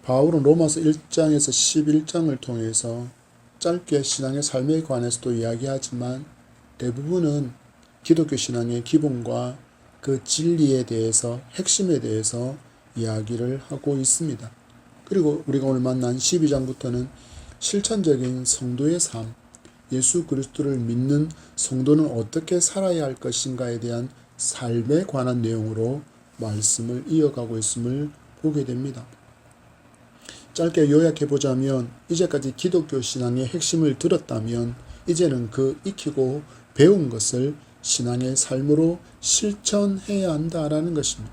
바울은 로마서 1장에서 11장을 통해서 짧게 신앙의 삶에 관해서도 이야기하지만 대부분은 기독교 신앙의 기본과 그 진리에 대해서, 핵심에 대해서 이야기를 하고 있습니다. 그리고 우리가 오늘 만난 12장부터는 실천적인 성도의 삶, 예수 그리스도를 믿는 성도는 어떻게 살아야 할 것인가에 대한 삶에 관한 내용으로 말씀을 이어가고 있음을 보게 됩니다. 짧게 요약해보자면 이제까지 기독교 신앙의 핵심을 들었다면 이제는 그 익히고 배운 것을 신앙의 삶으로 실천해야 한다라는 것입니다.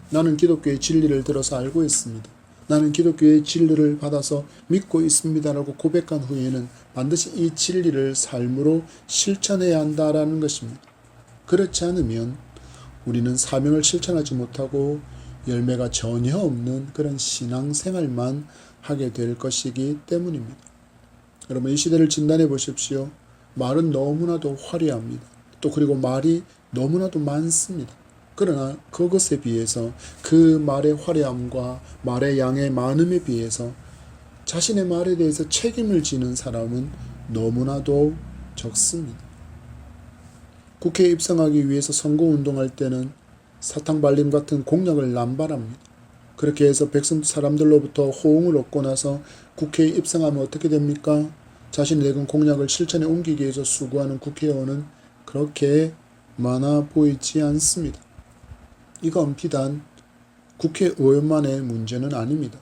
나는 기독교의 진리를 들어서 알고 있습니다. 나는 기독교의 진리를 받아서 믿고 있습니다라고 고백한 후에는 반드시 이 진리를 삶으로 실천해야 한다라는 것입니다. 그렇지 않으면 우리는 사명을 실천하지 못하고 열매가 전혀 없는 그런 신앙생활만 하게 될 것이기 때문입니다. 여러분, 이 시대를 진단해 보십시오. 말은 너무나도 화려합니다. 또 그리고 말이 너무나도 많습니다. 그러나 그것에 비해서 그 말의 화려함과 말의 양의 많음에 비해서 자신의 말에 대해서 책임을 지는 사람은 너무나도 적습니다. 국회에 입성하기 위해서 선거운동할 때는 사탕발림 같은 공약을 남발합니다. 그렇게 해서 백성 사람들로부터 호응을 얻고 나서 국회에 입성하면 어떻게 됩니까? 자신이 내건 공약을 실천에 옮기기 위해서 수고하는 국회의원은 그렇게 많아 보이지 않습니다. 이건 비단 국회의원만의 문제는 아닙니다.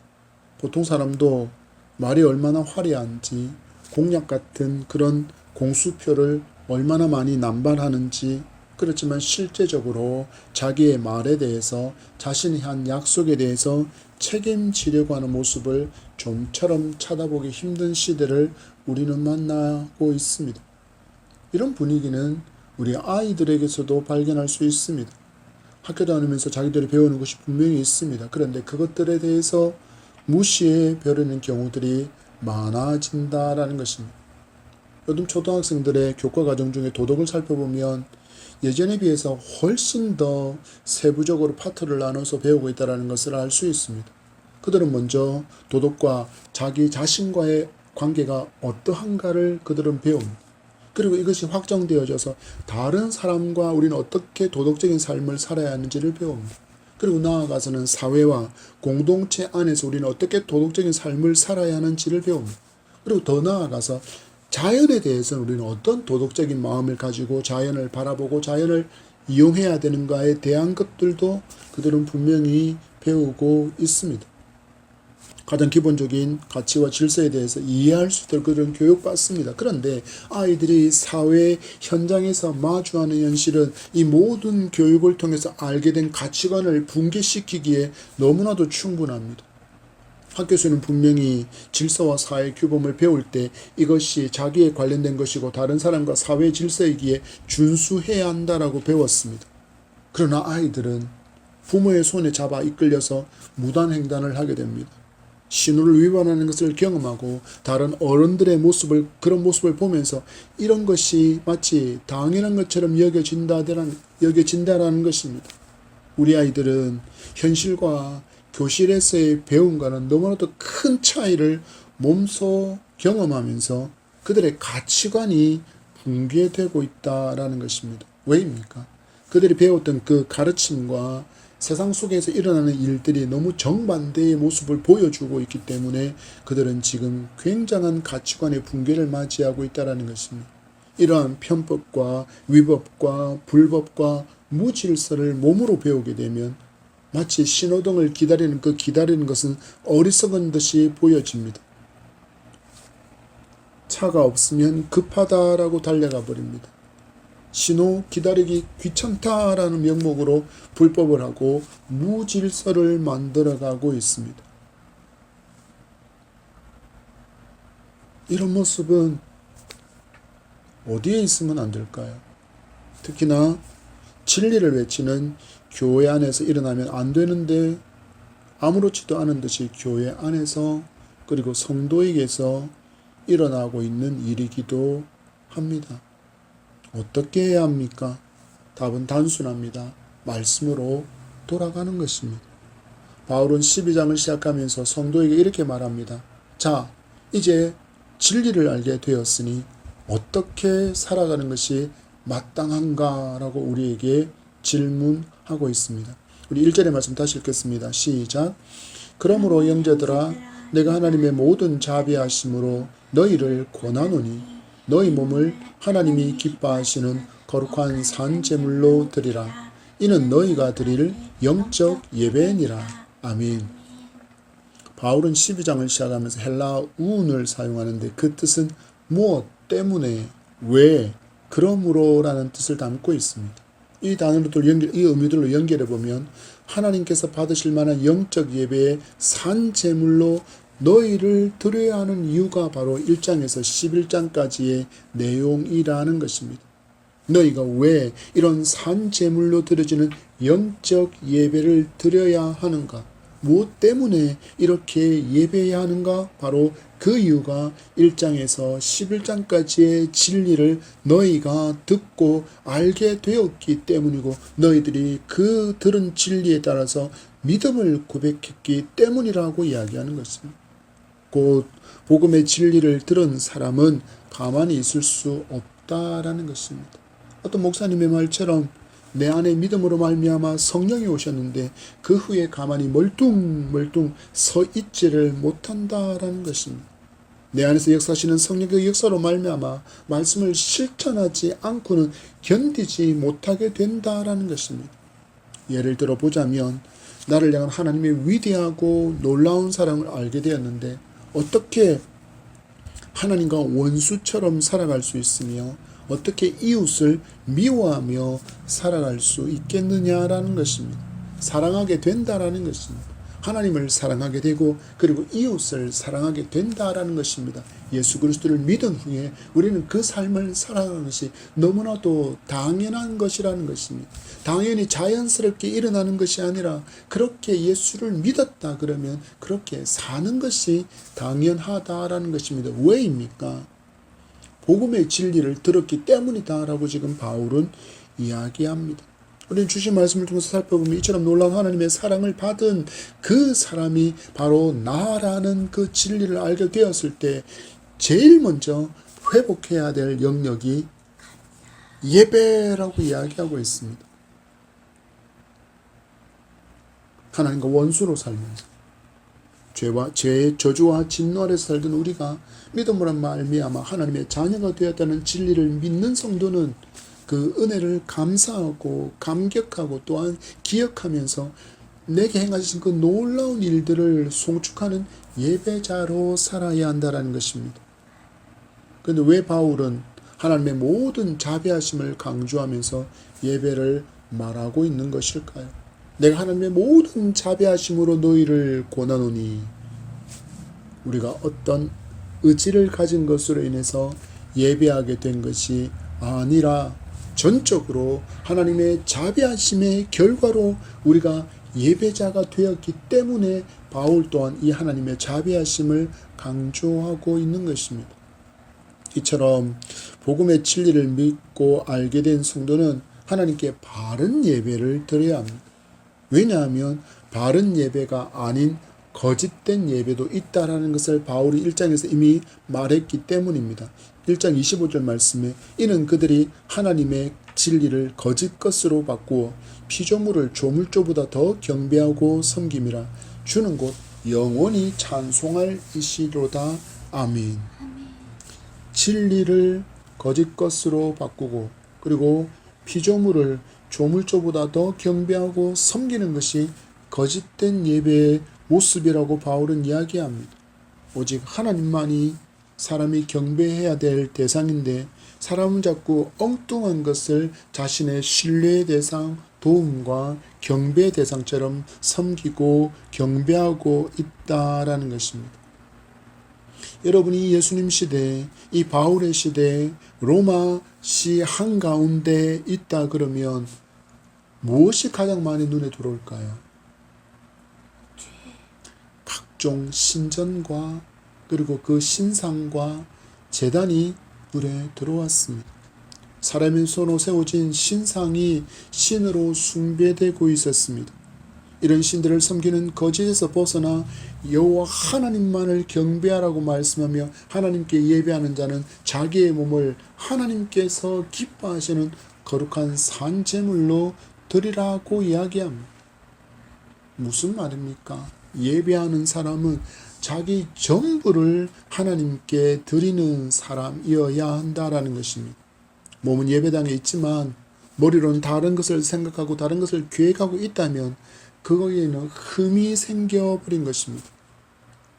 보통 사람도 말이 얼마나 화려한지, 공약 같은 그런 공수표를 얼마나 많이 남발하는지, 그렇지만 실제적으로 자기의 말에 대해서, 자신이 한 약속에 대해서 책임지려고 하는 모습을 좀처럼 쳐다보기 힘든 시대를 우리는 만나고 있습니다. 이런 분위기는 우리 아이들에게서도 발견할 수 있습니다. 학교 다니면서 자기들이 배우는 것이 분명히 있습니다. 그런데 그것들에 대해서 무시해 버리는 경우들이 많아진다라는 것입니다. 요즘 초등학생들의 교과 과정 중에 도덕을 살펴보면 예전에 비해서 훨씬 더 세부적으로 파트를 나눠서 배우고 있다는 것을 알 수 있습니다. 그들은 먼저 도덕과 자기 자신과의 관계가 어떠한가를 그들은 배웁니다. 그리고 이것이 확정되어져서 다른 사람과 우리는 어떻게 도덕적인 삶을 살아야 하는지를 배웁니다. 그리고 나아가서는 사회와 공동체 안에서 우리는 어떻게 도덕적인 삶을 살아야 하는지를 배웁니다. 그리고 더 나아가서 자연에 대해서는 우리는 어떤 도덕적인 마음을 가지고 자연을 바라보고 자연을 이용해야 되는가에 대한 것들도 그들은 분명히 배우고 있습니다. 가장 기본적인 가치와 질서에 대해서 이해할 수 있도록 그들은 교육받습니다. 그런데 아이들이 사회 현장에서 마주하는 현실은 이 모든 교육을 통해서 알게 된 가치관을 붕괴시키기에 너무나도 충분합니다. 학교에서는 분명히 질서와 사회 규범을 배울 때 이것이 자기에 관련된 것이고 다른 사람과 사회 질서이기에 준수해야 한다라고 배웠습니다. 그러나 아이들은 부모의 손에 잡아 이끌려서 무단횡단을 하게 됩니다. 신호를 위반하는 것을 경험하고 다른 어른들의 그런 모습을 보면서 이런 것이 마치 당연한 것처럼 여겨진다라는 것입니다. 우리 아이들은 현실과 교실에서의 배움과는 너무나도 큰 차이를 몸소 경험하면서 그들의 가치관이 붕괴되고 있다라는 것입니다. 왜입니까? 그들이 배웠던 그 가르침과 세상 속에서 일어나는 일들이 너무 정반대의 모습을 보여주고 있기 때문에 그들은 지금 굉장한 가치관의 붕괴를 맞이하고 있다는 것입니다. 이러한 편법과 위법과 불법과 무질서를 몸으로 배우게 되면 마치 신호등을 기다리는 것은 어리석은 듯이 보여집니다. 차가 없으면 급하다라고 달려가 버립니다. 신호 기다리기 귀찮다라는 명목으로 불법을 하고 무질서를 만들어가고 있습니다. 이런 모습은 어디에 있으면 안 될까요? 특히나 진리를 외치는 교회 안에서 일어나면 안 되는데 아무렇지도 않은 듯이 교회 안에서 그리고 성도에게서 일어나고 있는 일이기도 합니다. 어떻게 해야 합니까? 답은 단순합니다. 말씀으로 돌아가는 것입니다. 바울은 12장을 시작하면서 성도에게 이렇게 말합니다. 자, 이제 진리를 알게 되었으니 어떻게 살아가는 것이 마땅한가? 라고 우리에게 질문하고 있습니다. 우리 1절의 말씀 다시 읽겠습니다. 시작. 그러므로 형제들아, 내가 하나님의 모든 자비하심으로 너희를 권하노니 너희 몸을 하나님이 기뻐하시는 거룩한 산 제물로 드리라. 이는 너희가 드릴 영적 예배니라. 아멘. 바울은 12장을 시작하면서 헬라 우운을 사용하는데 그 뜻은 무엇 때문에, 왜, 그러므로 라는 뜻을 담고 있습니다. 이 단어들 이 의미들로 연결해 보면 하나님께서 받으실 만한 영적 예배의 산 제물로 너희를 드려야 하는 이유가 바로 1장에서 11장까지의 내용이라는 것입니다. 너희가 왜 이런 산 제물로 드려지는 영적 예배를 드려야 하는가? 무엇 때문에 이렇게 예배해야 하는가? 바로 그 이유가 1장에서 11장까지의 진리를 너희가 듣고 알게 되었기 때문이고 너희들이 그 들은 진리에 따라서 믿음을 고백했기 때문이라고 이야기하는 것입니다. 곧 복음의 진리를 들은 사람은 가만히 있을 수 없다라는 것입니다. 어떤 목사님의 말처럼 내 안에 믿음으로 말미암아 성령이 오셨는데 그 후에 가만히 멀뚱멀뚱 서 있지를 못한다라는 것입니다. 내 안에서 역사하시는 성령의 역사로 말미암아 말씀을 실천하지 않고는 견디지 못하게 된다라는 것입니다. 예를 들어 보자면 나를 향한 하나님의 위대하고 놀라운 사랑을 알게 되었는데 어떻게 하나님과 원수처럼 살아갈 수 있으며 어떻게 이웃을 미워하며 살아갈 수 있겠느냐라는 것입니다. 사랑하게 된다라는 것입니다. 하나님을 사랑하게 되고 그리고 이웃을 사랑하게 된다라는 것입니다. 예수 그리스도를 믿은 후에 우리는 그 삶을 살아가는 것이 너무나도 당연한 것이라는 것입니다. 당연히 자연스럽게 일어나는 것이 아니라 그렇게 예수를 믿었다 그러면 그렇게 사는 것이 당연하다라는 것입니다. 왜입니까? 복음의 진리를 들었기 때문이다라고 지금 바울은 이야기합니다. 우리는 주신 말씀을 통해서 살펴보면 이처럼 놀라운 하나님의 사랑을 받은 그 사람이 바로 나라는 그 진리를 알게 되었을 때 제일 먼저 회복해야 될 영역이 예배라고 이야기하고 있습니다. 하나님과 원수로 살면서 죄의 저주와 진노 아래서 살던 우리가 믿음으로 말미암아 하나님의 자녀가 되었다는 진리를 믿는 성도는 그 은혜를 감사하고 감격하고 또한 기억하면서 내게 행하신 그 놀라운 일들을 송축하는 예배자로 살아야 한다는 것입니다. 그런데 왜 바울은 하나님의 모든 자비하심을 강조하면서 예배를 말하고 있는 것일까요? 내가 하나님의 모든 자비하심으로 너희를 권하노니, 우리가 어떤 의지를 가진 것으로 인해서 예배하게 된 것이 아니라 전적으로 하나님의 자비하심의 결과로 우리가 예배자가 되었기 때문에 바울 또한 이 하나님의 자비하심을 강조하고 있는 것입니다. 이처럼 복음의 진리를 믿고 알게 된 성도는 하나님께 바른 예배를 드려야 합니다. 왜냐하면 바른 예배가 아닌 거짓된 예배도 있다라는 것을 바울이 1장에서 이미 말했기 때문입니다. 1장 25절 말씀에 이는 그들이 하나님의 진리를 거짓 것으로 바꾸어 피조물을 조물조보다 더 경배하고 섬김이라. 주는 곧 영원히 찬송할 이시로다. 아멘. 진리를 거짓 것으로 바꾸고 그리고 피조물을 조물조보다 더 경배하고 섬기는 것이 거짓된 예배의 모습이라고 바울은 이야기합니다. 오직 하나님만이 사람이 경배해야 될 대상인데 사람은 자꾸 엉뚱한 것을 자신의 신뢰의 대상, 도움과 경배의 대상처럼 섬기고 경배하고 있다라는 것입니다. 여러분이 예수님 시대, 이 바울의 시대에 로마시 한가운데 있다 그러면 무엇이 가장 많이 눈에 들어올까요? 각종 신전과 그리고 그 신상과 제단이 눈에 들어왔습니다. 사람의 손으로 세워진 신상이 신으로 숭배되고 있었습니다. 이런 신들을 섬기는 거짓에서 벗어나 여호와 하나님만을 경배하라고 말씀하며 하나님께 예배하는 자는 자기의 몸을 하나님께서 기뻐하시는 거룩한 산제물로 드리라고 이야기합니다. 무슨 말입니까? 예배하는 사람은 자기 전부를 하나님께 드리는 사람이어야 한다라는 것입니다. 몸은 예배당에 있지만 머리로는 다른 것을 생각하고 다른 것을 계획하고 있다면 그거에는 흠이 생겨버린 것입니다.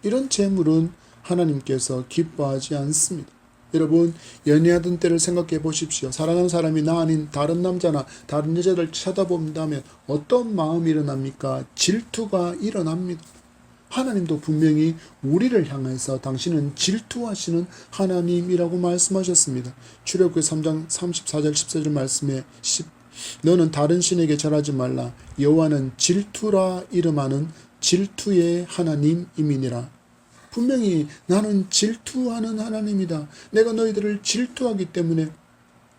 이런 재물은 하나님께서 기뻐하지 않습니다. 여러분, 연애하던 때를 생각해 보십시오. 사랑하는 사람이 나 아닌 다른 남자나 다른 여자를 쳐다본다면 어떤 마음이 일어납니까? 질투가 일어납니다. 하나님도 분명히 우리를 향해서 당신은 질투하시는 하나님이라고 말씀하셨습니다. 출애굽기 3장 34절 14절 말씀에 너는 다른 신에게 절하지 말라. 여호와는 질투라 이름하는 질투의 하나님이니라. 분명히 나는 질투하는 하나님이다. 내가 너희들을 질투하기 때문에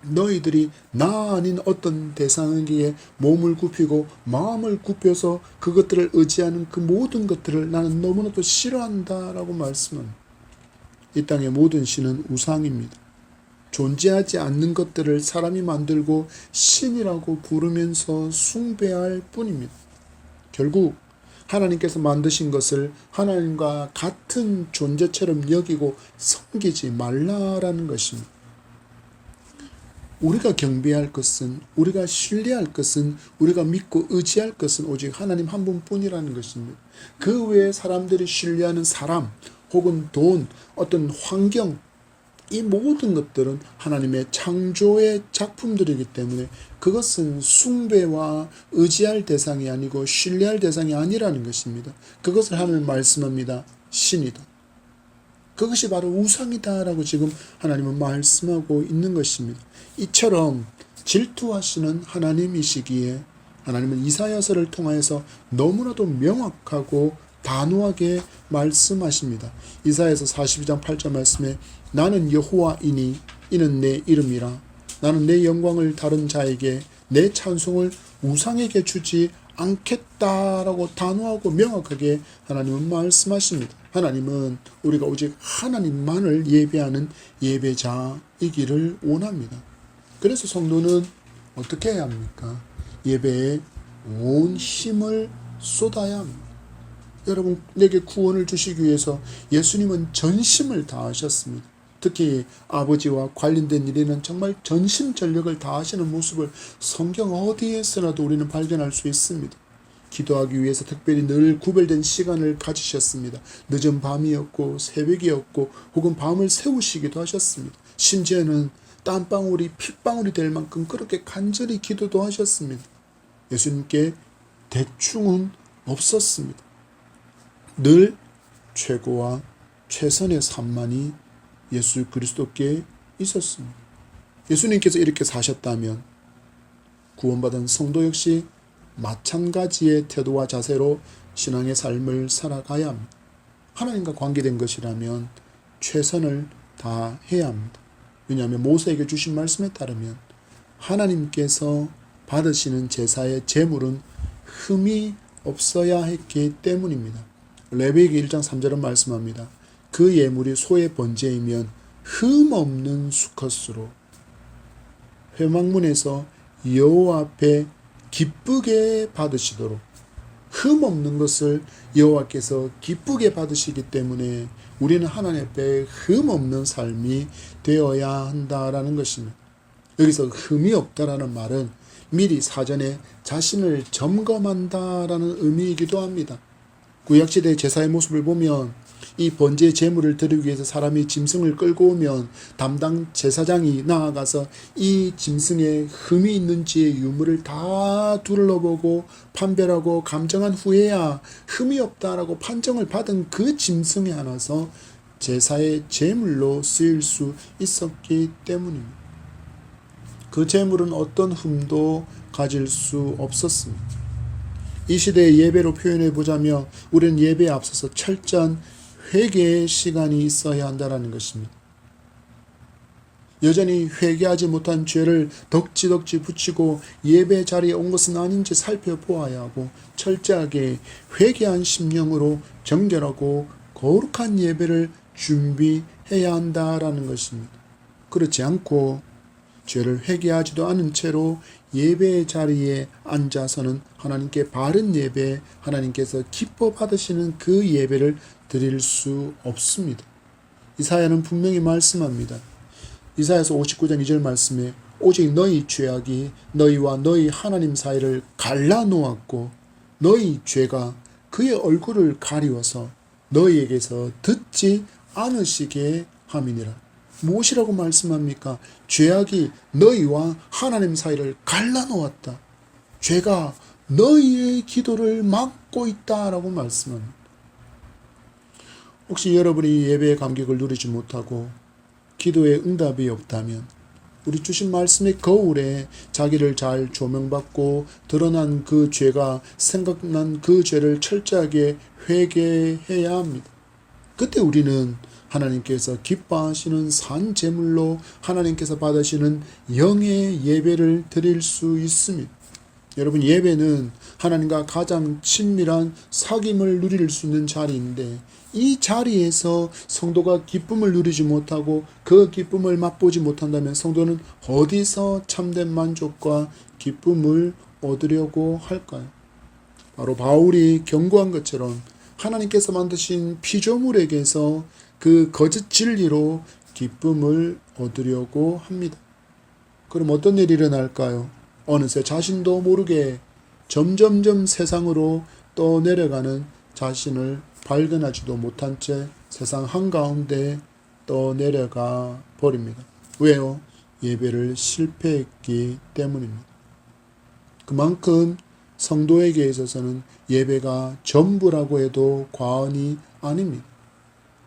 너희들이 나 아닌 어떤 대상에게 몸을 굽히고 마음을 굽혀서 그것들을 의지하는 그 모든 것들을 나는 너무나도 싫어한다라고 말씀합니다. 이 땅의 모든 신은 우상입니다. 존재하지 않는 것들을 사람이 만들고 신이라고 부르면서 숭배할 뿐입니다. 결국 하나님께서 만드신 것을 하나님과 같은 존재처럼 여기고 섬기지 말라라는 것입니다. 우리가 경배할 것은, 우리가 신뢰할 것은, 우리가 믿고 의지할 것은 오직 하나님 한 분뿐이라는 것입니다. 그 외에 사람들이 신뢰하는 사람 혹은 돈, 어떤 환경, 이 모든 것들은 하나님의 창조의 작품들이기 때문에 그것은 숭배와 의지할 대상이 아니고 신뢰할 대상이 아니라는 것입니다. 그것을 하나님 말씀합니다. 신이다. 그것이 바로 우상이다라고 지금 하나님은 말씀하고 있는 것입니다. 이처럼 질투하시는 하나님이시기에 하나님은 이사야서를 통하여서 너무나도 명확하고 단호하게 말씀하십니다. 이사야서 42장 8절 말씀에 나는 여호와이니 이는 내 이름이라. 나는 내 영광을 다른 자에게 내 찬송을 우상에게 주지 않겠다라고 단호하고 명확하게 하나님은 말씀하십니다. 하나님은 우리가 오직 하나님만을 예배하는 예배자이기를 원합니다. 그래서 성도는 어떻게 해야 합니까? 예배에 온 힘을 쏟아야 합니다. 여러분, 내게 구원을 주시기 위해서 예수님은 전심을 다하셨습니다. 특히 아버지와 관련된 일에는 정말 전심전력을 다하시는 모습을 성경 어디에서라도 우리는 발견할 수 있습니다. 기도하기 위해서 특별히 늘 구별된 시간을 가지셨습니다. 늦은 밤이었고 새벽이었고 혹은 밤을 새우시기도 하셨습니다. 심지어는 땀방울이 핏방울이 될 만큼 그렇게 간절히 기도도 하셨습니다. 예수님께 대충은 없었습니다. 늘 최고와 최선의 삶만이 예수 그리스도께 있었습니다. 예수님께서 이렇게 사셨다면 구원받은 성도 역시 마찬가지의 태도와 자세로 신앙의 삶을 살아가야 합니다. 하나님과 관계된 것이라면 최선을 다해야 합니다. 왜냐하면 모세에게 주신 말씀에 따르면 하나님께서 받으시는 제사의 제물은 흠이 없어야 했기 때문입니다. 레위기 1장 3절은 말씀합니다. 그 예물이 소의 번제이면 흠 없는 수컷으로 회막문에서 여호와 앞에 기쁘게 받으시도록, 흠 없는 것을 여호와께서 기쁘게 받으시기 때문에 우리는 하나님 앞에 흠 없는 삶이 되어야 한다라는 것입니다. 여기서 흠이 없다라는 말은 미리 사전에 자신을 점검한다라는 의미이기도 합니다. 구약시대의 제사의 모습을 보면 이 번제 제물을 드리기 위해서 사람이 짐승을 끌고 오면 담당 제사장이 나아가서 이 짐승에 흠이 있는지의 유무를 다 둘러보고 판별하고 감정한 후에야 흠이 없다라고 판정을 받은 그 짐승에 한해서 제사의 제물로 쓰일 수 있었기 때문입니다. 그 제물은 어떤 흠도 가질 수 없었습니다. 이 시대의 예배로 표현해 보자면 우리는 예배에 앞서서 철저한 회개의 시간이 있어야 한다는 것입니다. 여전히 회개하지 못한 죄를 덕지덕지 붙이고 예배 자리에 온 것은 아닌지 살펴보아야 하고 철저하게 회개한 심령으로 정결하고 거룩한 예배를 준비해야 한다라는 것입니다. 그렇지 않고 죄를 회개하지도 않은 채로 예배의 자리에 앉아서는 하나님께 바른 예배, 하나님께서 기뻐 받으시는 그 예배를 드릴 수 없습니다. 이사야는 분명히 말씀합니다. 이사야서 59장 2절 말씀에 오직 너희 죄악이 너희와 너희 하나님 사이를 갈라놓았고 너희 죄가 그의 얼굴을 가리워서 너희에게서 듣지 않으시게 함이니라. 무엇이라고 말씀합니까? 죄악이 너희와 하나님 사이를 갈라놓았다. 죄가 너희의 기도를 막고 있다라고 말씀합니다. 혹시 여러분이 예배의 감격을 누리지 못하고 기도에 응답이 없다면 우리 주신 말씀의 거울에 자기를 잘 조명받고 드러난 그 죄가 생각난 그 죄를 철저하게 회개해야 합니다. 그때 우리는 하나님께서 기뻐하시는 산 제물로 하나님께서 받으시는 영의 예배를 드릴 수 있습니다. 여러분, 예배는 하나님과 가장 친밀한 사귐을 누릴 수 있는 자리인데 이 자리에서 성도가 기쁨을 누리지 못하고 그 기쁨을 맛보지 못한다면 성도는 어디서 참된 만족과 기쁨을 얻으려고 할까요? 바로 바울이 경고한 것처럼 하나님께서 만드신 피조물에게서 그 거짓 진리로 기쁨을 얻으려고 합니다. 그럼 어떤 일이 일어날까요? 어느새 자신도 모르게 점점점 세상으로 떠내려가는 자신을 발견하지도 못한 채 세상 한가운데 떠내려가 버립니다. 왜요? 예배를 실패했기 때문입니다. 그만큼 성도에게 있어서는 예배가 전부라고 해도 과언이 아닙니다.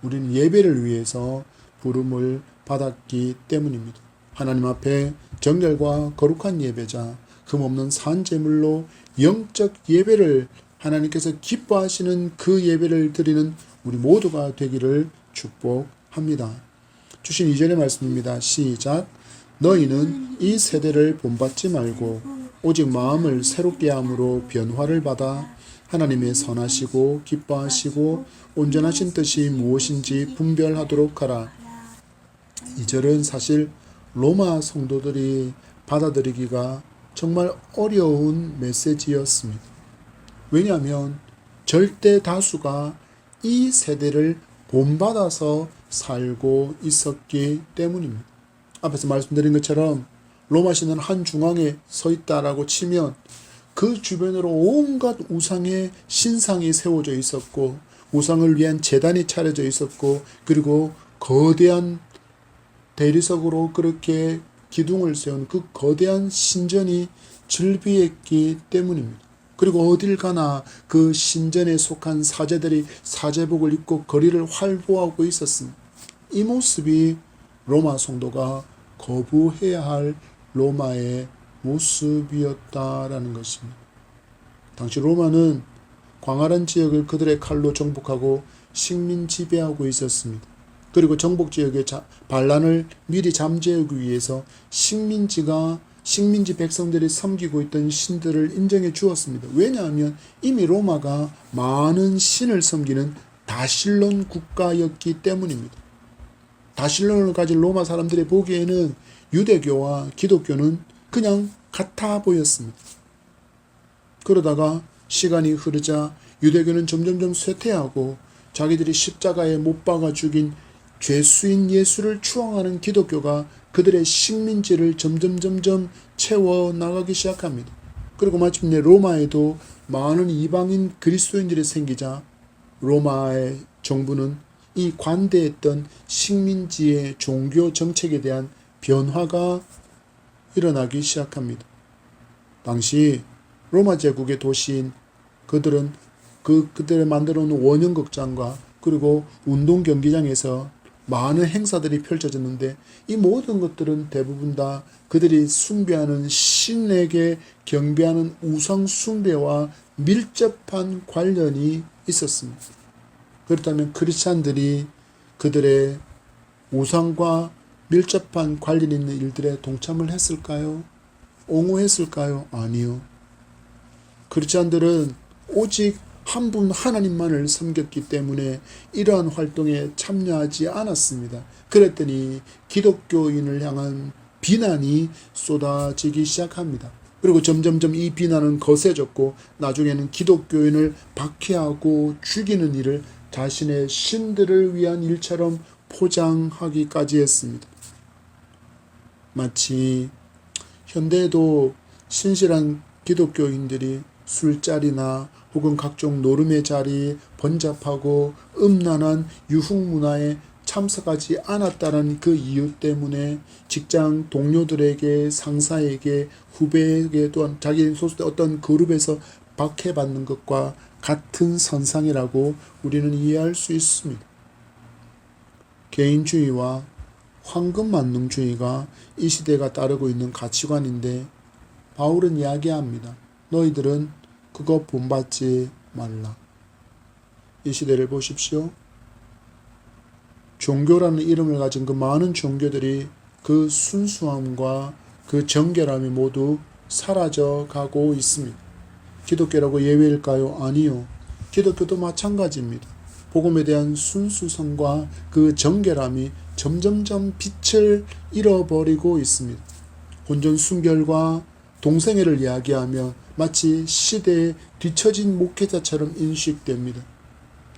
우리는 예배를 위해서 부름을 받았기 때문입니다. 하나님 앞에 정결과 거룩한 예배자, 흠없는 산제물로 영적 예배를 하나님께서 기뻐하시는 그 예배를 드리는 우리 모두가 되기를 축복합니다. 주신 2절의 말씀입니다. 시작. 너희는 이 세대를 본받지 말고 오직 마음을 새롭게 함으로 변화를 받아 하나님의 선하시고 기뻐하시고 온전하신 뜻이 무엇인지 분별하도록 하라. 이 절은 사실 로마 성도들이 받아들이기가 정말 어려운 메시지였습니다. 왜냐하면 절대 다수가 이 세대를 본받아서 살고 있었기 때문입니다. 앞에서 말씀드린 것처럼 로마 시는 한 중앙에 서 있다라고 치면 그 주변으로 온갖 우상의 신상이 세워져 있었고 우상을 위한 제단이 차려져 있었고 그리고 거대한 대리석으로 그렇게 기둥을 세운 그 거대한 신전이 즐비했기 때문입니다. 그리고 어딜 가나 그 신전에 속한 사제들이 사제복을 입고 거리를 활보하고 있었습니다. 이 모습이 로마 성도가 거부해야 할 로마의 모습이었다라는 것입니다. 당시 로마는 광활한 지역을 그들의 칼로 정복하고 식민 지배하고 있었습니다. 그리고 정복 지역의 반란을 미리 잠재우기 위해서 식민지 백성들이 섬기고 있던 신들을 인정해 주었습니다. 왜냐하면 이미 로마가 많은 신을 섬기는 다실론 국가였기 때문입니다. 다실론을 가진 로마 사람들이 보기에는 유대교와 기독교는 그냥 같아 보였습니다. 그러다가 시간이 흐르자 유대교는 점점점 쇠퇴하고 자기들이 십자가에 못 박아 죽인 죄수인 예수를 추앙하는 기독교가 그들의 식민지를 점점 채워나가기 시작합니다. 그리고 마침내 로마에도 많은 이방인 그리스도인들이 생기자 로마의 정부는 이 관대했던 식민지의 종교 정책에 대한 변화가 일어나기 시작합니다. 당시 로마 제국의 도시인 그들은 그들이 만들어 놓은 원형극장과 그리고 운동 경기장에서 많은 행사들이 펼쳐졌는데 이 모든 것들은 대부분 다 그들이 숭배하는 신에게 경배하는 우상 숭배와 밀접한 관련이 있었습니다. 그렇다면 크리스찬들이 그들의 우상과 밀접한 관련 있는 일들에 동참을 했을까요? 옹호했을까요? 아니요. 크리스찬들은 오직 한 분 하나님만을 섬겼기 때문에 이러한 활동에 참여하지 않았습니다. 그랬더니 기독교인을 향한 비난이 쏟아지기 시작합니다. 그리고 점점점 이 비난은 거세졌고 나중에는 기독교인을 박해하고 죽이는 일을 자신의 신들을 위한 일처럼 포장하기까지 했습니다. 마치 현대에도 신실한 기독교인들이 술자리나 혹은 각종 노름의 자리, 번잡하고 음란한 유흥문화에 참석하지 않았다는 그 이유 때문에 직장 동료들에게, 상사에게, 후배에게 또한 자기 소속된 어떤 그룹에서 박해받는 것과 같은 선상이라고 우리는 이해할 수 있습니다. 개인주의와 황금만능주의가 이 시대가 따르고 있는 가치관인데 바울은 이야기합니다. 너희들은 그거 본받지 말라. 이 시대를 보십시오. 종교라는 이름을 가진 그 많은 종교들이 그 순수함과 그 정결함이 모두 사라져 가고 있습니다. 기독교라고 예외일까요? 아니요. 기독교도 마찬가지입니다. 복음에 대한 순수성과 그 정결함이 점점점 빛을 잃어버리고 있습니다. 혼전 순결과 동성애를 이야기하며 마치 시대에 뒤처진 목회자처럼 인식됩니다.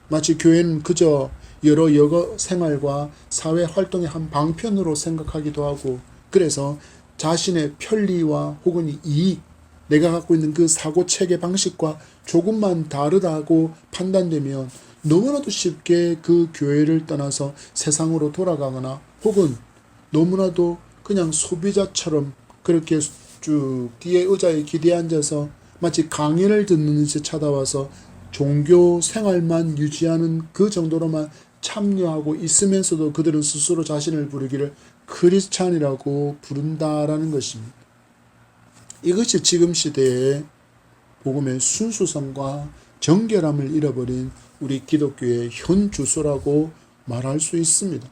마치 교회는 그저 여러 여가 생활과 사회 활동의 한 방편으로 생각하기도 하고, 그래서 자신의 편리와 혹은 이익, 내가 갖고 있는 그 사고 체계 방식과 조금만 다르다고 판단되면 너무나도 쉽게 그 교회를 떠나서 세상으로 돌아가거나 혹은 너무나도 그냥 소비자처럼 그렇게 쭉 뒤에 의자에 기대에 앉아서 마치 강연을 듣는 듯이 찾아와서 종교 생활만 유지하는 그 정도로만 참여하고 있으면서도 그들은 스스로 자신을 부르기를 크리스찬이라고 부른다라는 것입니다. 이것이 지금 시대의 복음의 순수성과 정결함을 잃어버린 우리 기독교의 현 주소라고 말할 수 있습니다.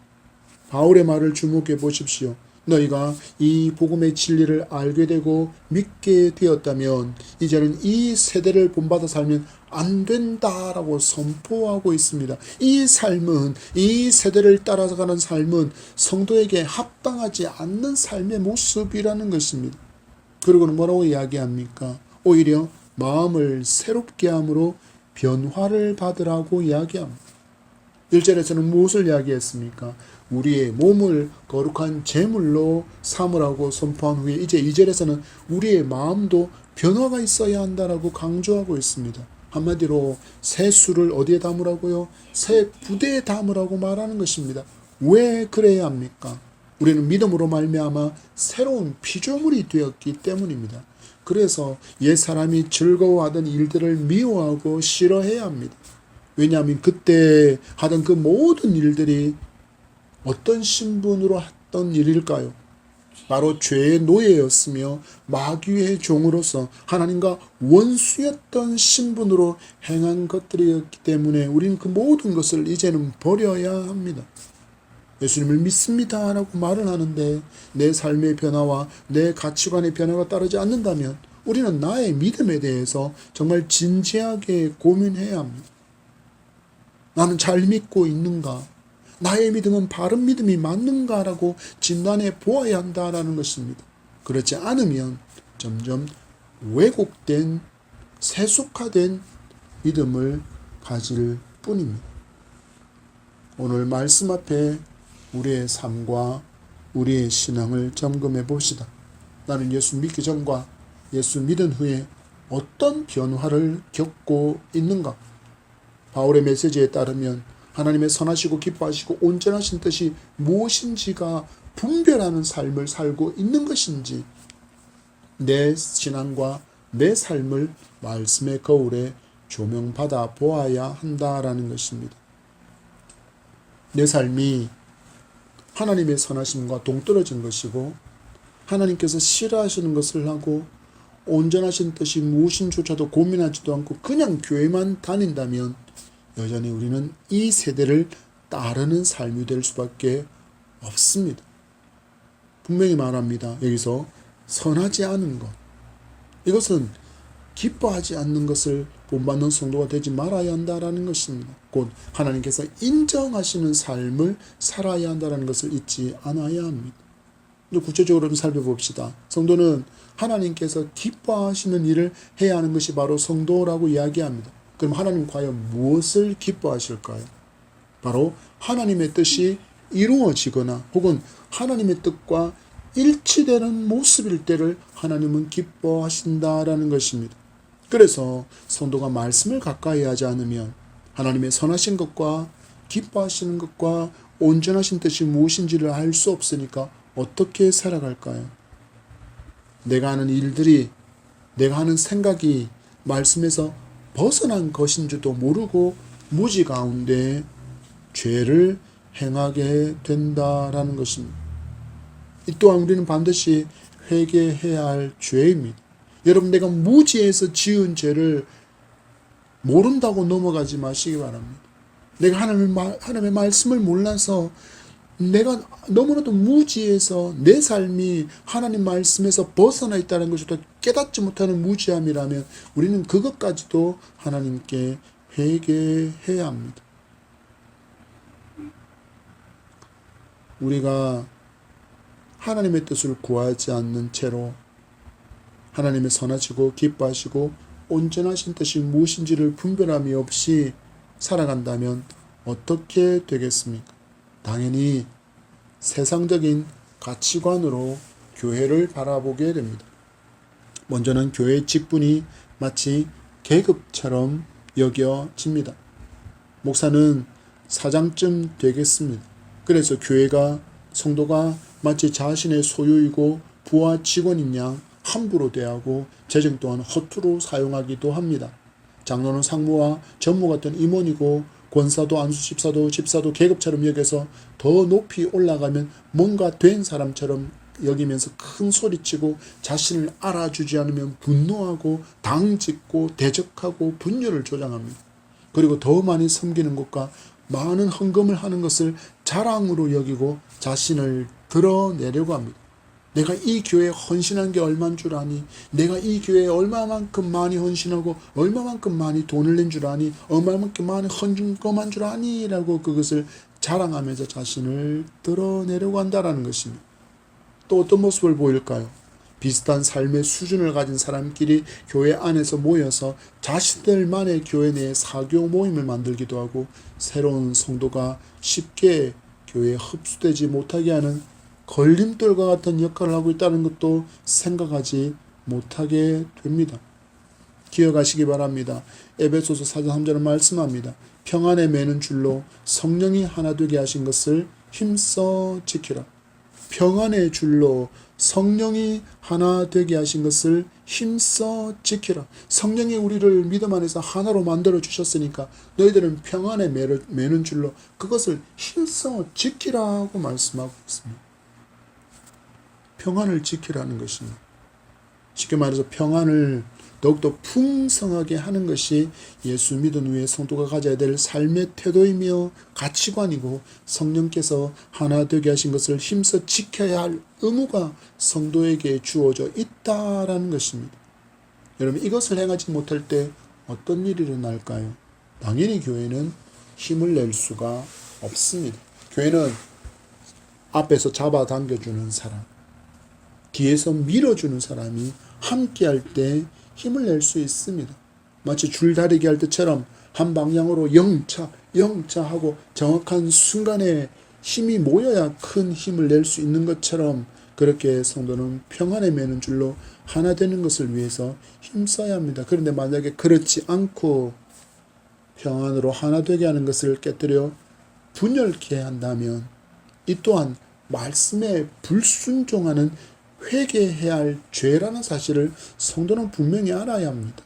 바울의 말을 주목해 보십시오. 너희가 이 복음의 진리를 알게 되고 믿게 되었다면 이제는 이 세대를 본받아 살면 안 된다라고 선포하고 있습니다. 이 삶은, 이 세대를 따라가는 삶은 성도에게 합당하지 않는 삶의 모습이라는 것입니다. 그리고는 뭐라고 이야기합니까? 오히려 마음을 새롭게 함으로 변화를 받으라고 이야기합니다. 1절에서는 무엇을 이야기했습니까? 우리의 몸을 거룩한 제물로 삼으라고 선포한 후에 이제 2절에서는 우리의 마음도 변화가 있어야 한다라고 강조하고 있습니다. 한마디로 새 술을 어디에 담으라고요? 새 부대에 담으라고 말하는 것입니다. 왜 그래야 합니까? 우리는 믿음으로 말미암아 새로운 피조물이 되었기 때문입니다. 그래서 옛사람이 즐거워하던 일들을 미워하고 싫어해야 합니다. 왜냐하면 그때 하던 그 모든 일들이 어떤 신분으로 했던 일일까요? 바로 죄의 노예였으며 마귀의 종으로서 하나님과 원수였던 신분으로 행한 것들이었기 때문에 우리는 그 모든 것을 이제는 버려야 합니다. 예수님을 믿습니다 라고 말을 하는데 내 삶의 변화와 내 가치관의 변화가 따르지 않는다면 우리는 나의 믿음에 대해서 정말 진지하게 고민해야 합니다. 나는 잘 믿고 있는가? 나의 믿음은 바른 믿음이 맞는가라고 진단해 보아야 한다라는 것입니다. 그렇지 않으면 점점 왜곡된 세속화된 믿음을 가질 뿐입니다. 오늘 말씀 앞에 우리의 삶과 우리의 신앙을 점검해 봅시다. 나는 예수 믿기 전과 예수 믿은 후에 어떤 변화를 겪고 있는가? 바울의 메시지에 따르면 하나님의 선하시고 기뻐하시고 온전하신 뜻이 무엇인지가 분별하는 삶을 살고 있는 것인지 내 신앙과 내 삶을 말씀의 거울에 조명받아 보아야 한다라는 것입니다. 내 삶이 하나님의 선하심과 동떨어진 것이고 하나님께서 싫어하시는 것을 하고 온전하신 뜻이 무엇인조차도 고민하지도 않고 그냥 교회만 다닌다면 여전히 우리는 이 세대를 따르는 삶이 될 수밖에 없습니다. 분명히 말합니다. 여기서 선하지 않은 것. 이것은 기뻐하지 않는 것을 본받는 성도가 되지 말아야 한다라는 것입니다. 곧 하나님께서 인정하시는 삶을 살아야 한다는 것을 잊지 않아야 합니다. 구체적으로 좀 살펴봅시다. 성도는 하나님께서 기뻐하시는 일을 해야 하는 것이 바로 성도라고 이야기합니다. 그럼 하나님 과연 무엇을 기뻐하실까요? 바로 하나님의 뜻이 이루어지거나 혹은 하나님의 뜻과 일치되는 모습일 때를 하나님은 기뻐하신다라는 것입니다. 그래서 성도가 말씀을 가까이 하지 않으면 하나님의 선하신 것과 기뻐하시는 것과 온전하신 뜻이 무엇인지를 알 수 없으니까 어떻게 살아갈까요? 내가 하는 일들이, 내가 하는 생각이 말씀에서 벗어난 것인 줄도 모르고 무지 가운데 죄를 행하게 된다라는 것입니다. 이 또한 우리는 반드시 회개해야 할 죄입니다. 여러분, 내가 무지해서 지은 죄를 모른다고 넘어가지 마시기 바랍니다. 내가 하나님의 말씀을 몰라서 내가 너무나도 무지해서 내 삶이 하나님 말씀에서 벗어나 있다는 것을 깨닫지 못하는 무지함이라면 우리는 그것까지도 하나님께 회개해야 합니다. 우리가 하나님의 뜻을 구하지 않는 채로 하나님의 선하시고 기뻐하시고 온전하신 뜻이 무엇인지를 분별함이 없이 살아간다면 어떻게 되겠습니까? 당연히 세상적인 가치관으로 교회를 바라보게 됩니다. 먼저는 교회의 직분이 마치 계급처럼 여겨집니다. 목사는 사장쯤 되겠습니다. 그래서 교회가, 성도가 마치 자신의 소유이고 부하 직원인 양 함부로 대하고 재정 또한 허투루 사용하기도 합니다. 장로는 상무와 전무 같은 임원이고 권사도 안수집사도 집사도 계급처럼 여겨서 더 높이 올라가면 뭔가 된 사람처럼 여기면서 큰 소리치고 자신을 알아주지 않으면 분노하고 당짓고 대적하고 분열을 조장합니다. 그리고 더 많이 섬기는 것과 많은 헌금을 하는 것을 자랑으로 여기고 자신을 드러내려고 합니다. 내가 이 교회에 헌신한 게 얼마인 줄 아니? 내가 이 교회에 얼마만큼 많이 헌신하고 얼마만큼 많이 돈을 낸 줄 아니? 얼마만큼 많이 헌금한 줄 아니? 라고 그것을 자랑하면서 자신을 드러내려고 한다는 것입니다. 또 어떤 모습을 보일까요? 비슷한 삶의 수준을 가진 사람끼리 교회 안에서 모여서 자신들만의 교회 내에 사교 모임을 만들기도 하고 새로운 성도가 쉽게 교회에 흡수되지 못하게 하는 걸림돌과 같은 역할을 하고 있다는 것도 생각하지 못하게 됩니다. 기억하시기 바랍니다. 에베소서 4장 3절은 말씀합니다. 평안에 매는 줄로 성령이 하나 되게 하신 것을 힘써 지키라. 평안의 줄로 성령이 하나 되게 하신 것을 힘써 지키라. 성령이 우리를 믿음 안에서 하나로 만들어 주셨으니까 너희들은 평안에 매는 줄로 그것을 힘써 지키라고 말씀하고 있습니다. 평안을 지키라는 것입니다. 쉽게 말해서 평안을 더욱더 풍성하게 하는 것이 예수 믿은 후에 성도가 가져야 될 삶의 태도이며 가치관이고 성령께서 하나 되게 하신 것을 힘써 지켜야 할 의무가 성도에게 주어져 있다라는 것입니다. 여러분, 이것을 행하지 못할 때 어떤 일이 일어날까요? 당연히 교회는 힘을 낼 수가 없습니다. 교회는 앞에서 잡아당겨주는 사람, 뒤에서 밀어주는 사람이 함께할 때 힘을 낼 수 있습니다. 마치 줄다리기 할 때처럼 한 방향으로 영차 하고 정확한 순간에 힘이 모여야 큰 힘을 낼 수 있는 것처럼 그렇게 성도는 평안에 매는 줄로 하나 되는 것을 위해서 힘써야 합니다. 그런데 만약에 그렇지 않고 평안으로 하나 되게 하는 것을 깨뜨려 분열케 한다면 이 또한 말씀에 불순종하는 회개해야 할 죄라는 사실을 성도는 분명히 알아야 합니다.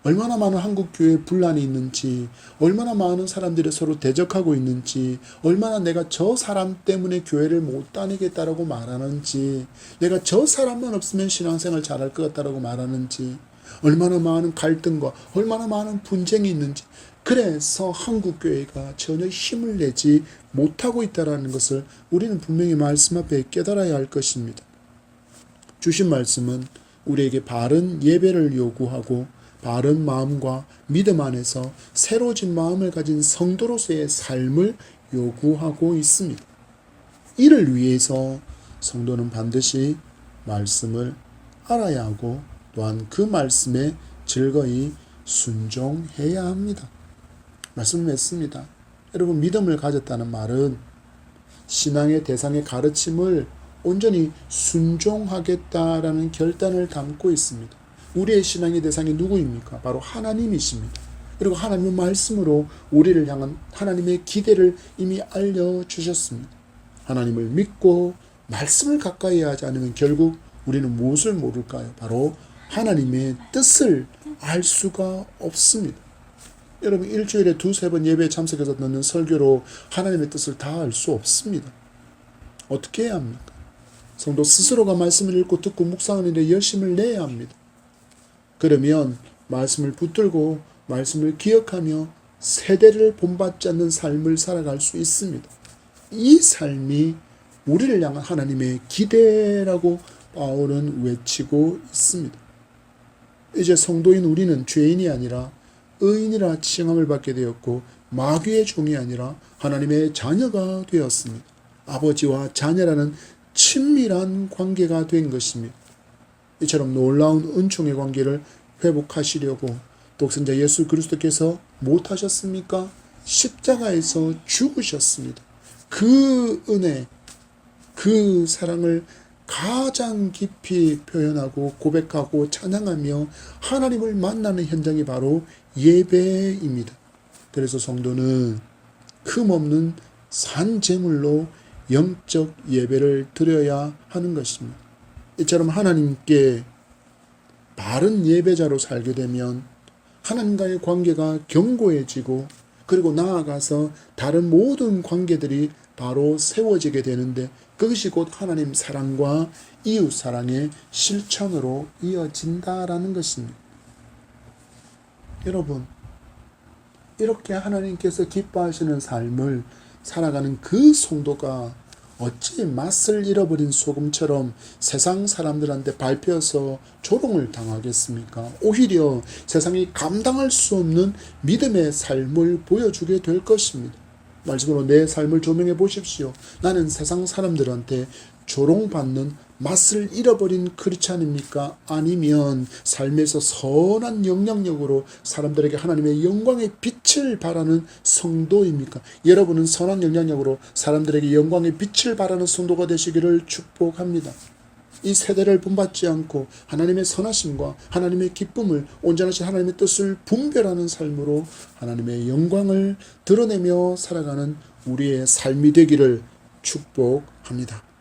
얼마나 많은 한국 교회에 분란이 있는지, 얼마나 많은 사람들이 서로 대적하고 있는지, 얼마나 내가 저 사람 때문에 교회를 못 다니겠다라고 말하는지, 내가 저 사람만 없으면 신앙생활 잘할 것 같다라고 말하는지, 얼마나 많은 갈등과 얼마나 많은 분쟁이 있는지 그래서 한국교회가 전혀 힘을 내지 못하고 있다는 것을 우리는 분명히 말씀 앞에 깨달아야 할 것입니다. 주신 말씀은 우리에게 바른 예배를 요구하고 바른 마음과 믿음 안에서 새로워진 마음을 가진 성도로서의 삶을 요구하고 있습니다. 이를 위해서 성도는 반드시 말씀을 알아야 하고 또한 그 말씀에 즐거이 순종해야 합니다. 말씀을 맺습니다. 여러분, 믿음을 가졌다는 말은 신앙의 대상의 가르침을 온전히 순종하겠다라는 결단을 담고 있습니다. 우리의 신앙의 대상이 누구입니까? 바로 하나님이십니다. 그리고 하나님의 말씀으로 우리를 향한 하나님의 기대를 이미 알려주셨습니다. 하나님을 믿고 말씀을 가까이 하지 않으면 결국 우리는 무엇을 모를까요? 바로 하나님의 뜻을 알 수가 없습니다. 여러분, 일주일에 2-3번 예배에 참석해서 듣는 설교로 하나님의 뜻을 다 알 수 없습니다. 어떻게 해야 합니까? 성도 스스로가 말씀을 읽고 듣고 묵상하는 데 열심을 내야 합니다. 그러면 말씀을 붙들고 말씀을 기억하며 세대를 본받지 않는 삶을 살아갈 수 있습니다. 이 삶이 우리를 향한 하나님의 기대라고 바울은 외치고 있습니다. 이제 성도인 우리는 죄인이 아니라 의인이라 칭함을 받게 되었고 마귀의 종이 아니라 하나님의 자녀가 되었습니다. 아버지와 자녀라는 친밀한 관계가 된 것입니다. 이처럼 놀라운 은총의 관계를 회복하시려고 독생자 예수 그리스도께서 못하셨습니까? 십자가에서 죽으셨습니다. 그 은혜, 그 사랑을 가장 깊이 표현하고 고백하고 찬양하며 하나님을 만나는 현장이 바로 예배입니다. 그래서 성도는 흠없는 산제물로 영적 예배를 드려야 하는 것입니다. 이처럼 하나님께 바른 예배자로 살게 되면 하나님과의 관계가 견고해지고 그리고 나아가서 다른 모든 관계들이 바로 세워지게 되는데 그것이 곧 하나님 사랑과 이웃 사랑의 실천으로 이어진다라는 것입니다. 여러분, 이렇게 하나님께서 기뻐하시는 삶을 살아가는 그 성도가 어찌 맛을 잃어버린 소금처럼 세상 사람들한테 밟혀서 조롱을 당하겠습니까? 오히려 세상이 감당할 수 없는 믿음의 삶을 보여주게 될 것입니다. 말씀으로 내 삶을 조명해 보십시오. 나는 세상 사람들한테 조롱받는 맛을 잃어버린 크리스찬입니까? 아니면 삶에서 선한 영향력으로 사람들에게 하나님의 영광의 빛을 발하는 성도입니까? 여러분은 선한 영향력으로 사람들에게 영광의 빛을 발하는 성도가 되시기를 축복합니다. 이 세대를 본받지 않고 하나님의 선하심과 하나님의 기쁨을 온전하신 하나님의 뜻을 분별하는 삶으로 하나님의 영광을 드러내며 살아가는 우리의 삶이 되기를 축복합니다.